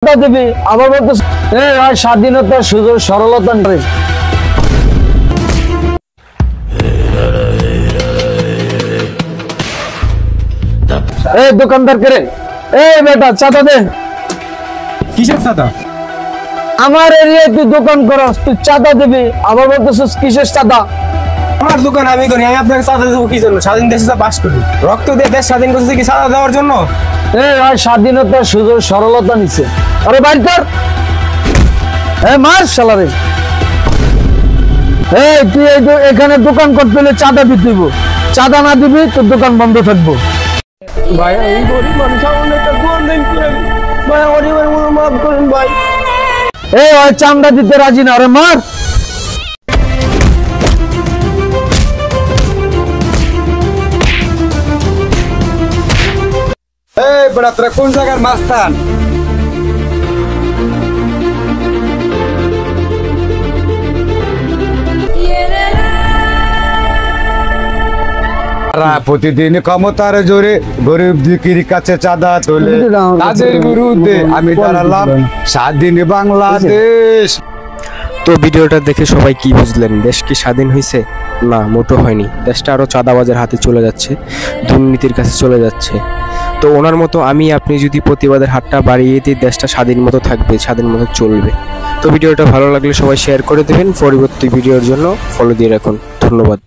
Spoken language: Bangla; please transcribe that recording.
দিবি আবার বলতে স্বাধীনতা সুযোগ সরলতা নেই। এই দোকানদার করে এই বেটা চাঁদা দে। কিসের চাঁদা? আমার এরিয়ায় তুই দোকান করস, তুই চাঁদা দিবি আবার বলতেছিস কিসের চাঁদা? আমার দোকান আমি করি, আমি আপনাকে চাঁদা দেবো কি জন্য? স্বাধীন দেশে বাস করি, রক্ত দিয়ে দেশ স্বাধীন করছে কি চাঁদা দেওয়ার জন্য? স্বাধীনতা সুযোগ সরলতা নিছে। আরে বাইর কর, মার শালারে। তুই এখানে দোকান করতে হলে চাঁদা দিতে হইব, চাঁদা না দিবি তোর দোকান বন্ধ থাকবো। ভাই আমি গরিব মানুষ, আমার একটা দোকান দেন করেন ভাই, গরিবের মতো মাফ করেন ভাই। চাঁদা দিতে রাজি না, আরে মার। এই বেটা তোরা কোন জায়গার মাস্তান? প্রতিদিন ক্ষমতার জোরে গরিব দুঃখীর কাছে চাঁদা তোলে, তাদের বিরুদ্ধে আমি দাঁড়ালাম স্বাধীন বাংলাদেশ। তো ভিডিওটা দেখে সবাই কি বুঝলেন? দেশ কি স্বাধীন হয়েছে? না, মোটো হয়নি। দেশটা আরও চাঁদাবাজের হাতে চলে যাচ্ছে, দুর্নীতির কাছে চলে যাচ্ছে। তো ওনার মতো আপনি যদি প্রতিবাদের হাতটা বাড়িয়ে দিই, দেশটা স্বাধীন মতো থাকবে, স্বাধীন মতো চলবে। তো ভিডিওটা ভালো লাগলে সবাই শেয়ার করে দেবেন। পরবর্তী ভিডিওর জন্য ফলো দিয়ে রাখুন। ধন্যবাদ।